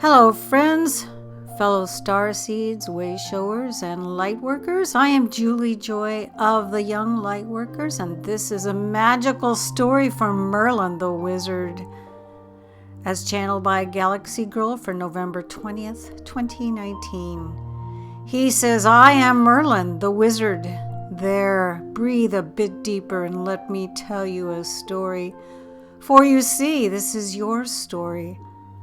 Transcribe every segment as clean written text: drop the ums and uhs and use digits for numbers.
Hello, friends, fellow starseeds, wayshowers, and lightworkers. I am Juli Joy of the Young Lightworkers, and this is a magical story from Merlin the Wizard, as channeled by galaxygirl for November 20th, 2019. He says, I am Merlin the Wizard. There, breathe a bit deeper and let me tell you a story. For you see, this is your story.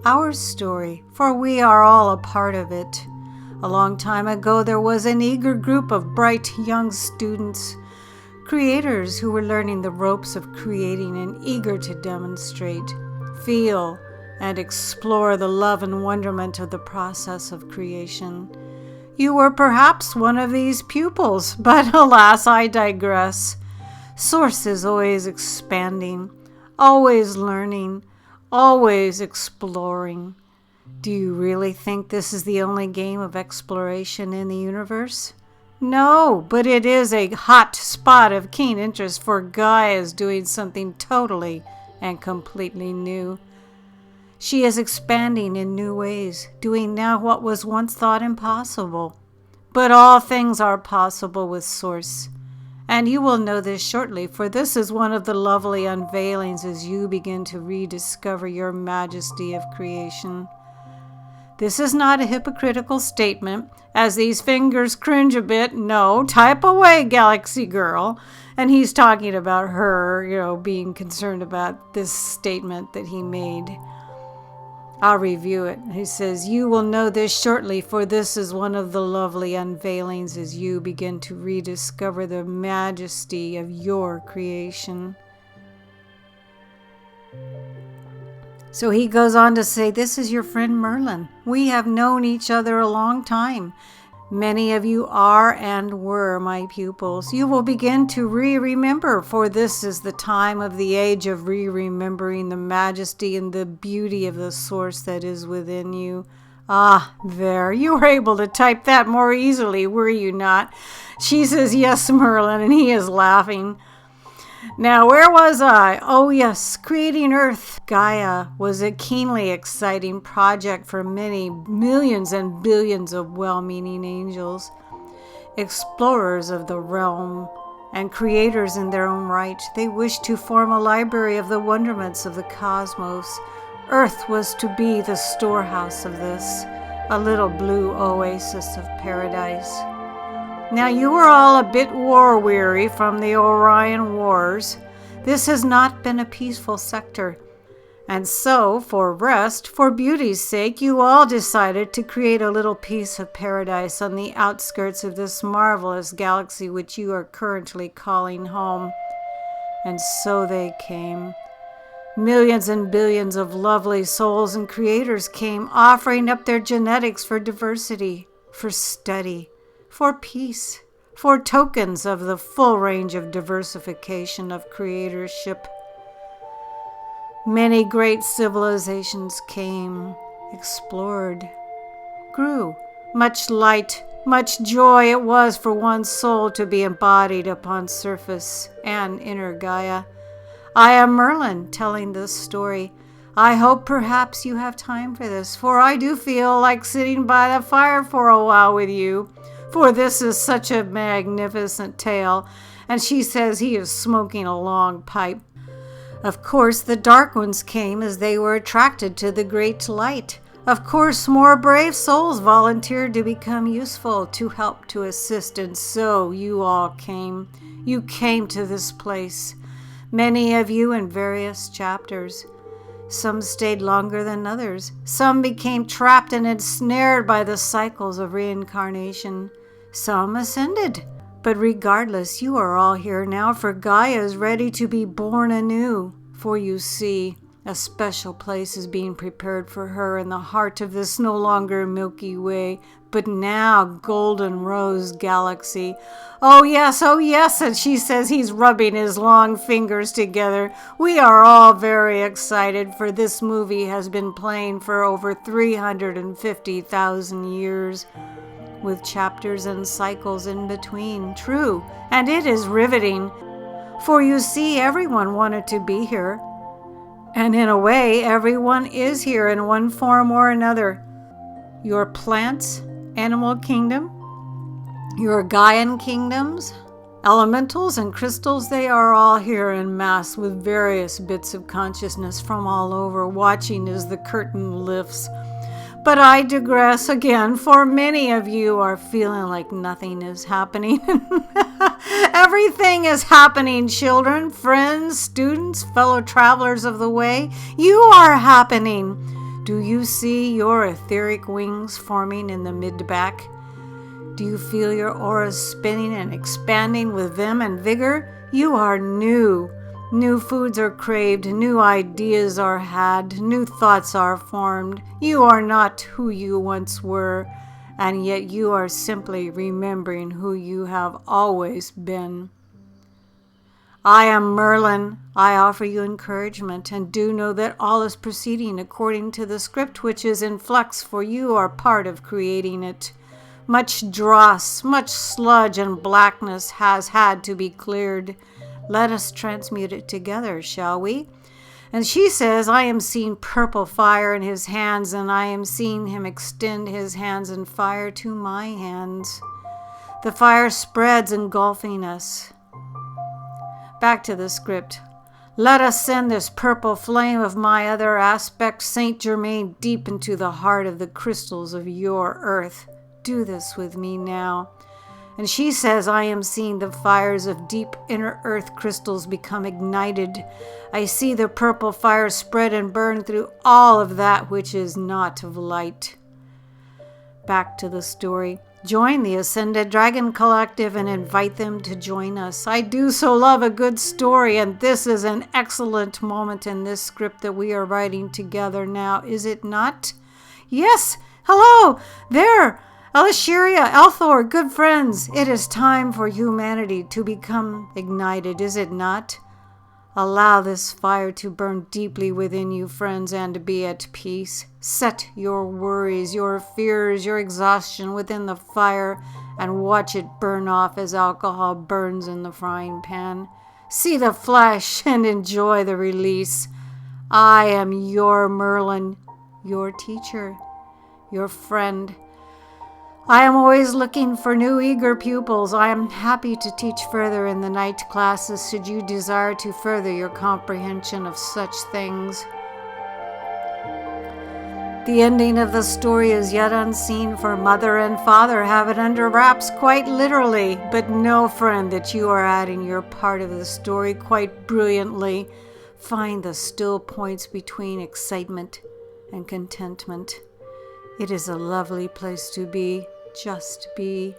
Our story, for we are all a part of it. A long time ago, there was an eager group of bright young students, creators who were learning the ropes of creating and eager to demonstrate, feel, and explore the love and wonderment of the process of creation. You were perhaps one of these pupils, but alas, I digress. Source is always expanding, always learning, always exploring. Do you really think this is the only game of exploration in the universe? No, but it is a hot spot of keen interest, for Gaia is doing something totally and completely new. She is expanding in new ways, doing now what was once thought impossible. But all things are possible with Source. And you will know this shortly, for this is one of the lovely unveilings as you begin to rediscover your majesty of creation. This is not a hypocritical statement, as these fingers cringe a bit. No, type away, Galaxy Girl. And he's talking about her, being concerned about this statement that he made. I'll review it. He says, you will know this shortly, for this is one of the lovely unveilings as you begin to rediscover the majesty of your creation. So he goes on to say, this is your friend Merlin. We have known each other a long time. Many of you are and were my pupils. You will begin to remember, for this is the time of the age of remembering the majesty and the beauty of the Source that is within you. Ah, there, you were able to type that more easily, were you not? She says, yes, Merlin, and he is laughing. Now, where was I? Oh, yes, creating Earth. Gaia was a keenly exciting project for many millions and billions of well-meaning angels, explorers of the realm, and creators in their own right. They wished to form a library of the wonderments of the cosmos. Earth was to be the storehouse of this, a little blue oasis of paradise. Now, you are all a bit war-weary from the Orion Wars. This has not been a peaceful sector. And so, for rest, for beauty's sake, you all decided to create a little piece of paradise on the outskirts of this marvelous galaxy which you are currently calling home. And so they came. Millions and billions of lovely souls and creators came, offering up their genetics for diversity, for study, for peace, for tokens of the full range of diversification of creatorship. Many great civilizations came, explored, grew. Much light, much joy it was for one soul to be embodied upon surface and inner Gaia. I am Merlin, telling this story. I hope perhaps you have time for this, for I do feel like sitting by the fire for a while with you. For this is such a magnificent tale, and she says he is smoking a long pipe. Of course, the dark ones came as they were attracted to the great light. Of course, more brave souls volunteered to become useful, to help, to assist, and so you all came. You came to this place, many of you in various chapters. Some stayed longer than others. Some became trapped and ensnared by the cycles of reincarnation. Some ascended. But regardless, you are all here now, for Gaia is ready to be born anew. For you see, a special place is being prepared for her in the heart of this no longer Milky Way, but now Golden Rose Galaxy. Oh yes, and she says he's rubbing his long fingers together. We are all very excited, for this movie has been playing for over 350,000 years. With chapters and cycles in between. True, and it is riveting. For you see, everyone wanted to be here. And in a way, everyone is here in one form or another. your plants, animal kingdom, your Gaian kingdoms, elementals and crystals, they are all here en masse with various bits of consciousness from all over, watching as the curtain lifts. But I digress again, for many of you are feeling like nothing is happening. Everything is happening, children, friends, students, fellow travelers of the way. You are happening. Do you see your etheric wings forming in the mid-back? Do you feel your auras spinning and expanding with vim and vigor? You are new. New foods are craved, new ideas are had, new thoughts are formed. You are not who you once were, and yet you are simply remembering who you have always been. I am Merlin. I offer you encouragement, and do know that all is proceeding according to the script which is in flux, for you are part of creating it. Much dross, much sludge and blackness has had to be cleared. Let us transmute it together, shall we? And she says, I am seeing purple fire in his hands, and I am seeing him extend his hands in fire to my hands. The fire spreads, engulfing us. Back to the script. Let us send this purple flame of my other aspect, Saint Germain, deep into the heart of the crystals of your earth. Do this with me now. And she says, I am seeing the fires of deep inner earth crystals become ignited. I see the purple fire spread and burn through all of that which is not of light. Back to the story. Join the Ascended Dragon Collective and invite them to join us. I do so love a good story, and this is an excellent moment in this script that we are writing together now, is it not? Yes! Hello! There! Elisheria, Althor, good friends, it is time for humanity to become ignited, is it not? Allow this fire to burn deeply within you, friends, and be at peace. Set your worries, your fears, your exhaustion within the fire and watch it burn off as alcohol burns in the frying pan. See the flash and enjoy the release. I am your Merlin, your teacher, your friend. I am always looking for new eager pupils. I am happy to teach further in the night classes should you desire to further your comprehension of such things. The ending of the story is yet unseen, for mother and father have it under wraps quite literally, but know, friend, that you are adding your part of the story quite brilliantly. Find the still points between excitement and contentment. It is a lovely place to be. Just be.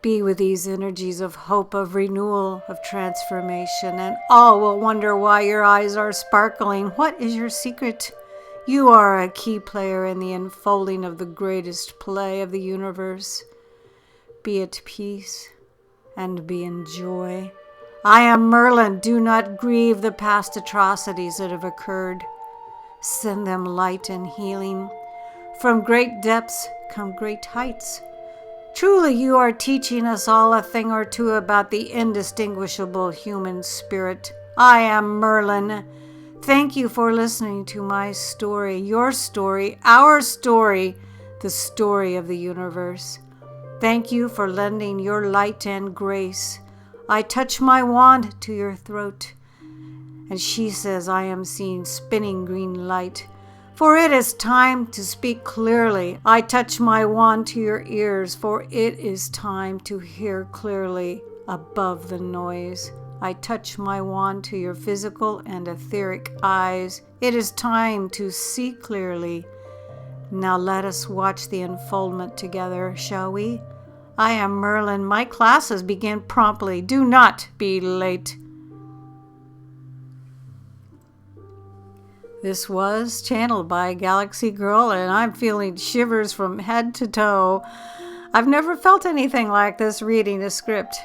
Be with these energies of hope, of renewal, of transformation, and all will wonder why your eyes are sparkling. What is your secret? You are a key player in the unfolding of the greatest play of the universe. Be at peace and be in joy. I am Merlin. Do not grieve the past atrocities that have occurred. Send them light and healing. From great depths come great heights. Truly, you are teaching us all a thing or two about the indistinguishable human spirit. I am Merlin. Thank you for listening to my story, your story, our story, the story of the universe. Thank you for lending your light and grace. I touch my wand to your throat, and she says, I am seeing spinning green light. For it is time to speak clearly. I touch my wand to your ears, for it is time to hear clearly above the noise. I touch my wand to your physical and etheric eyes. It is time to see clearly. Now let us watch the unfoldment together, shall we? I am Merlin. My classes begin promptly. Do not be late. This was channeled by galaxygirl, and I'm feeling shivers from head to toe. I've never felt anything like this reading a script.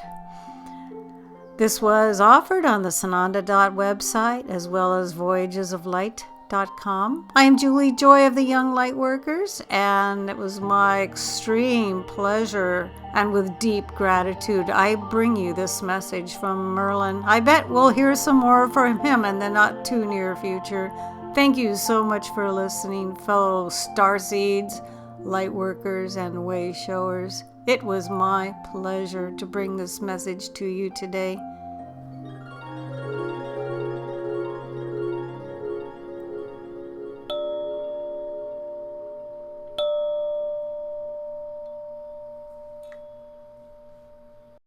This was offered on the Sananda website as well as voyagesoflight.com. I am Juli Joy of the Young Lightworkers, and it was my extreme pleasure and with deep gratitude I bring you this message from Merlin. I bet we'll hear some more from him in the not too near future. Thank you so much for listening, fellow starseeds, lightworkers, and way showers. It was my pleasure to bring this message to you today.